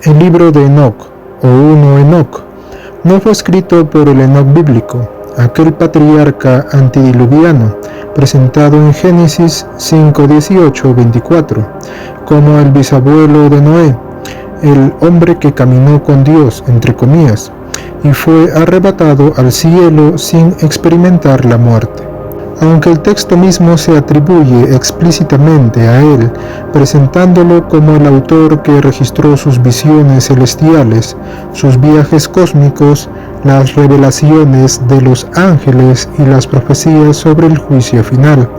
El libro de Enoc, o 1 Enoc, no fue escrito por el Enoc bíblico, aquel patriarca antediluviano, presentado en Génesis 5, 18, 24, como el bisabuelo de Noé, el hombre que caminó con Dios, entre comillas, y fue arrebatado al cielo sin experimentar la muerte. Aunque el texto mismo se atribuye explícitamente a él, presentándolo como el autor que registró sus visiones celestiales, sus viajes cósmicos, las revelaciones de los ángeles y las profecías sobre el juicio final.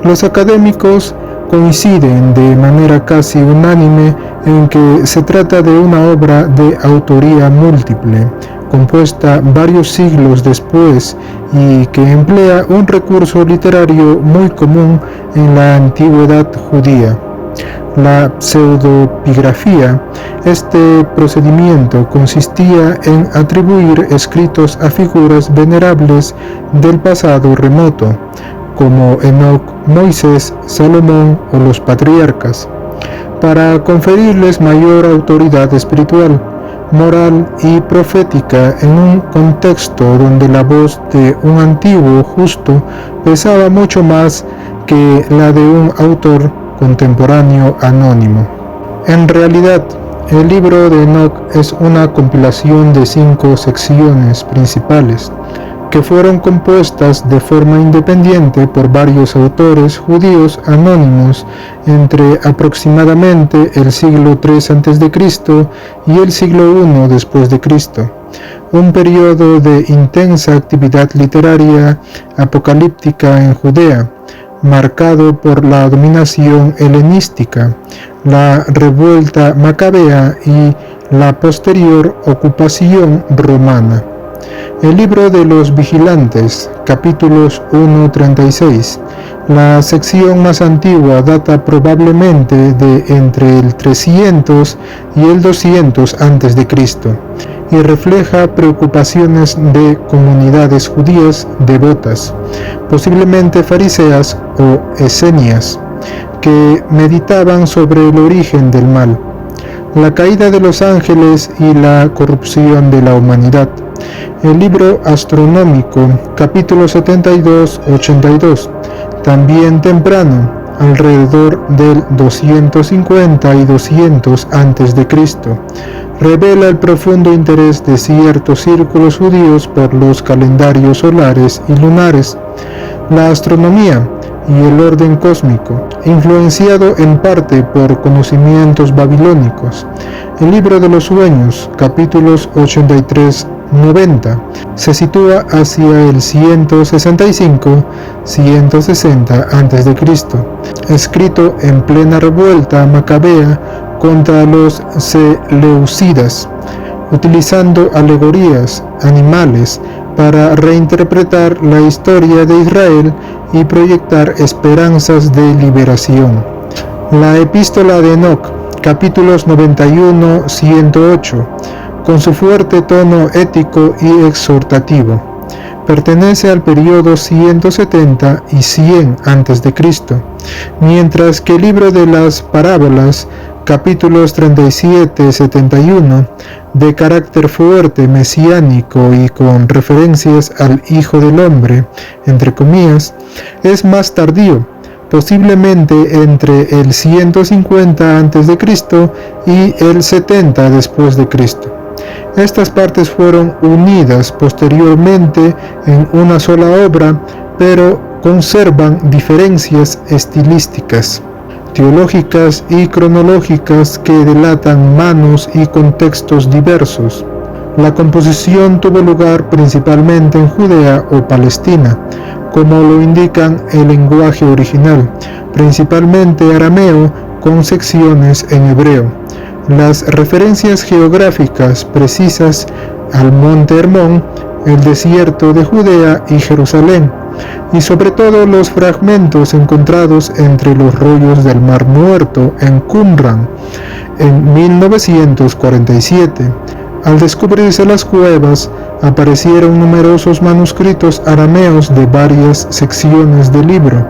Los académicos coinciden de manera casi unánime en que se trata de una obra de autoría múltiple, compuesta varios siglos después y que emplea un recurso literario muy común en la antigüedad judía, la pseudoepigrafía. Este procedimiento consistía en atribuir escritos a figuras venerables del pasado remoto, como Enoc, Moisés, Salomón o los patriarcas, para conferirles mayor autoridad espiritual, moral y profética en un contexto donde la voz de un antiguo justo pesaba mucho más que la de un autor contemporáneo anónimo. En realidad, el libro de Enoc es una compilación de 5 secciones principales, que fueron compuestas de forma independiente por varios autores judíos anónimos entre aproximadamente el siglo III a.C. y el siglo I después de Cristo, un periodo de intensa actividad literaria apocalíptica en Judea, marcado por la dominación helenística, la revuelta macabea y la posterior ocupación romana. El libro de los vigilantes, capítulos 1-36. La sección más antigua data probablemente de entre el 300 y el 200 a.C. y refleja preocupaciones de comunidades judías devotas, posiblemente fariseas o esenias, que meditaban sobre el origen del mal, la caída de los ángeles y la corrupción de la humanidad. El libro astronómico, capítulo 72-82, también temprano, alrededor del 250 y 200 a.C., revela el profundo interés de ciertos círculos judíos por los calendarios solares y lunares, la astronomía y el orden cósmico, influenciado en parte por conocimientos babilónicos. El libro de los sueños, capítulos 83-90, se sitúa hacia el 165-160 a.C., escrito en plena revuelta macabea contra los seleucidas, utilizando alegorías, animales, para reinterpretar la historia de Israel y proyectar esperanzas de liberación. La epístola de Enoc, capítulos 91-108, con su fuerte tono ético y exhortativo, pertenece al periodo 170 y 100 a.C., mientras que el libro de las parábolas, capítulos 37-71, de carácter fuerte, mesiánico y con referencias al Hijo del Hombre, entre comillas, es más tardío, posiblemente entre el 150 a.C. y el 70 después de Cristo. Estas partes fueron unidas posteriormente en una sola obra, pero conservan diferencias estilísticas, teológicas y cronológicas que delatan manos y contextos diversos. La composición tuvo lugar principalmente en Judea o Palestina, como lo indican el lenguaje original, principalmente arameo con secciones en hebreo. Las referencias geográficas precisas al monte Hermón, el desierto de Judea y Jerusalén, y sobre todo los fragmentos encontrados entre los rollos del Mar Muerto en Qumran en 1947. Al descubrirse las cuevas, aparecieron numerosos manuscritos arameos de varias secciones del libro,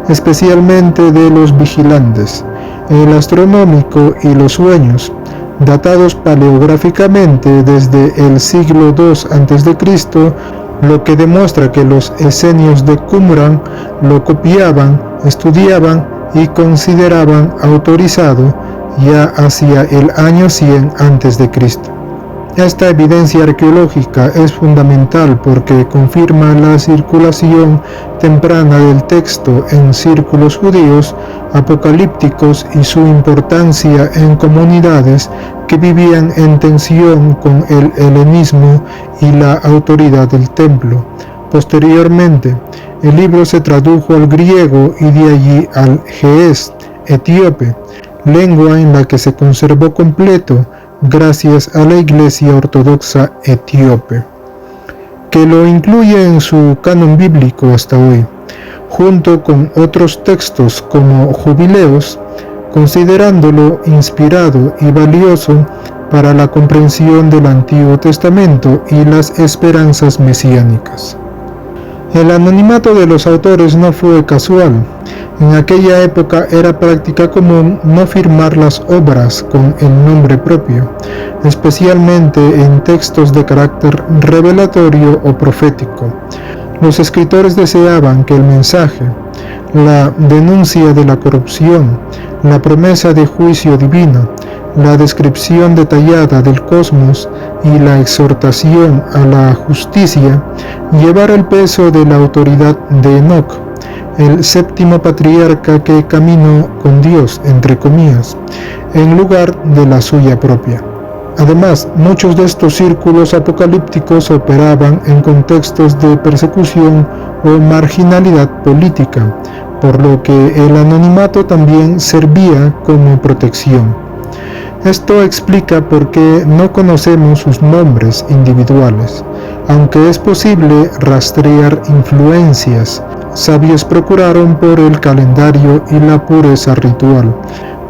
especialmente de los vigilantes, el astronómico y los sueños. datados paleográficamente desde el siglo II a.C., lo que demuestra que los esenios de Qumran lo copiaban, estudiaban y consideraban autorizado ya hacia el año 100 a.C. Esta evidencia arqueológica es fundamental porque confirma la circulación temprana del texto en círculos judíos apocalípticos y su importancia en comunidades que vivían en tensión con el helenismo y la autoridad del templo. Posteriormente, el libro se tradujo al griego y de allí al ge'ez etíope, lengua en la que se conservó completo gracias a la Iglesia Ortodoxa Etíope, que lo incluye en su canon bíblico hasta hoy, junto con otros textos como Jubileos, considerándolo inspirado y valioso para la comprensión del Antiguo Testamento y las esperanzas mesiánicas. El anonimato de los autores no fue casual. En aquella época era práctica común no firmar las obras con el nombre propio, especialmente en textos de carácter revelatorio o profético. Los escritores deseaban que el mensaje, la denuncia de la corrupción, la promesa de juicio divino, la descripción detallada del cosmos y la exhortación a la justicia llevara el peso de la autoridad de Enoc, el séptimo patriarca que caminó con Dios, entre comillas, en lugar de la suya propia. Además, muchos de estos círculos apocalípticos operaban en contextos de persecución o marginalidad política, por lo que el anonimato también servía como protección. Esto explica por qué no conocemos sus nombres individuales, aunque es posible rastrear influencias. Sabios procuraron por el calendario y la pureza ritual.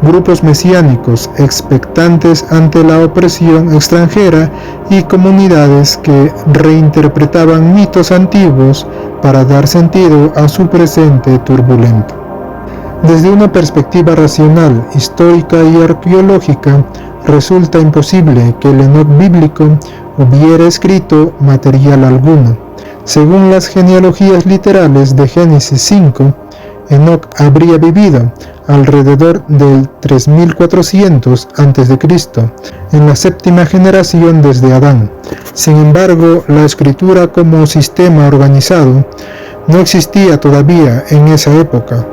Grupos mesiánicos expectantes ante la opresión extranjera y comunidades que reinterpretaban mitos antiguos para dar sentido a su presente turbulento. Desde una perspectiva racional, histórica y arqueológica, resulta imposible que el Enoc bíblico hubiera escrito material alguno. Según las genealogías literales de Génesis 5, Enoc habría vivido alrededor del 3400 a.C., en la séptima generación desde Adán. Sin embargo, la escritura como sistema organizado no existía todavía en esa época.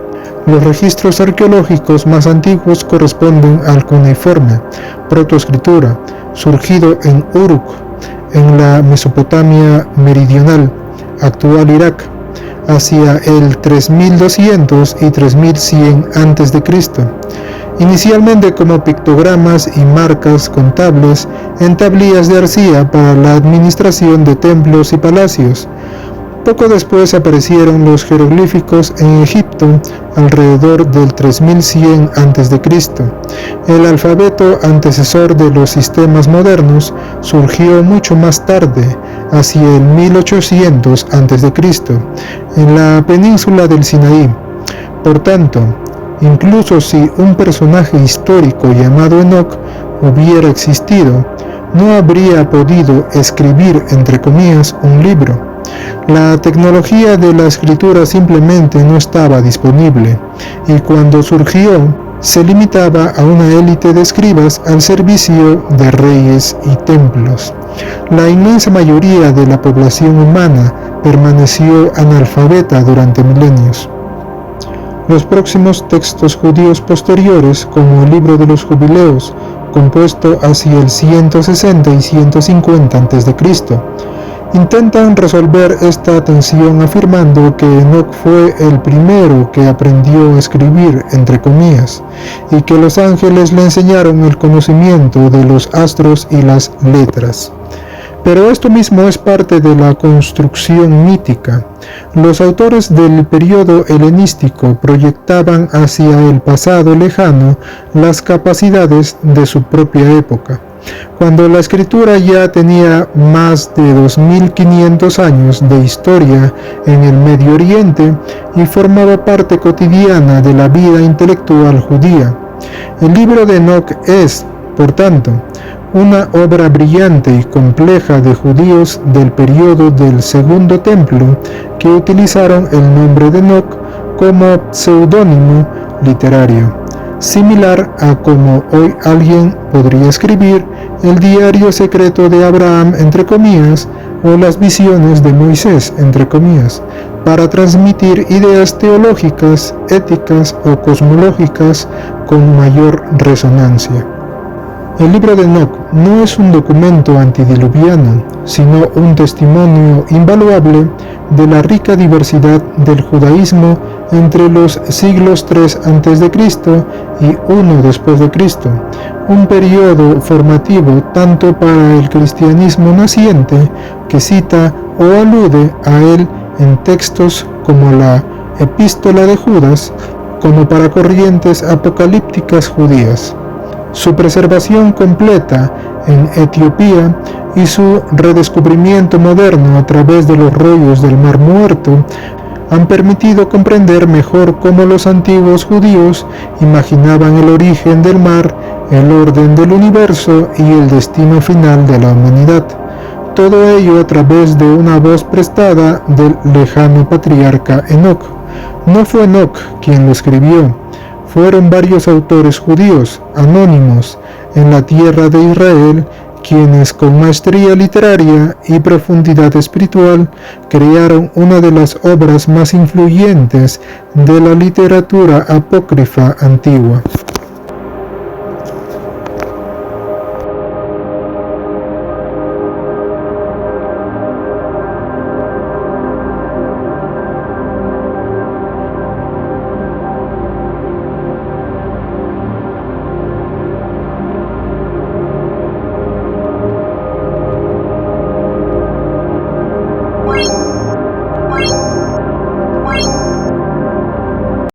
Los registros arqueológicos más antiguos corresponden al cuneiforme, protoescritura, surgido en Uruk, en la Mesopotamia meridional, actual Irak, hacia el 3200 y 3100 a.C., inicialmente como pictogramas y marcas contables en tablillas de arcilla para la administración de templos y palacios. Poco después aparecieron los jeroglíficos en Egipto alrededor del 3100 a.C. El alfabeto antecesor de los sistemas modernos surgió mucho más tarde, hacia el 1800 a.C., en la península del Sinaí. Por tanto, incluso si un personaje histórico llamado Enoc hubiera existido, no habría podido escribir, entre comillas, un libro. La tecnología de la escritura simplemente no estaba disponible, y cuando surgió, se limitaba a una élite de escribas al servicio de reyes y templos. La inmensa mayoría de la población humana permaneció analfabeta durante milenios. Los próximos textos judíos posteriores, como el libro de los Jubileos, compuesto hacia el 160 y 150 a.C., intentan resolver esta tensión afirmando que Enoc fue el primero que aprendió a escribir, entre comillas, y que los ángeles le enseñaron el conocimiento de los astros y las letras. Pero esto mismo es parte de la construcción mítica. Los autores del periodo helenístico proyectaban hacia el pasado lejano las capacidades de su propia época. Cuando la escritura ya tenía más de 2500 años de historia en el Medio Oriente y formaba parte cotidiana de la vida intelectual judía. El libro de Enoc es, Por tanto, una obra brillante y compleja de judíos del periodo del Segundo Templo que utilizaron el nombre de Enoc como seudónimo literario, similar a como hoy alguien podría escribir el diario secreto de Abraham, entre comillas, o las visiones de Moisés, entre comillas, para transmitir ideas teológicas, éticas o cosmológicas con mayor resonancia. El libro de Enoc no es un documento antediluviano, sino un testimonio invaluable de la rica diversidad del judaísmo entre los siglos 3 a.C. y 1 después de Cristo, un periodo formativo tanto para el cristianismo naciente, que cita o alude a él en textos como la Epístola de Judas, como para corrientes apocalípticas judías. Su preservación completa en Etiopía y su redescubrimiento moderno a través de los rollos del Mar Muerto han permitido comprender mejor cómo los antiguos judíos imaginaban el origen del mar, el orden del universo y el destino final de la humanidad. Todo ello a través de una voz prestada del lejano patriarca Enoc. No fue Enoc quien lo escribió. Fueron varios autores judíos, anónimos, en la tierra de Israel, quienes con maestría literaria y profundidad espiritual crearon una de las obras más influyentes de la literatura apócrifa antigua.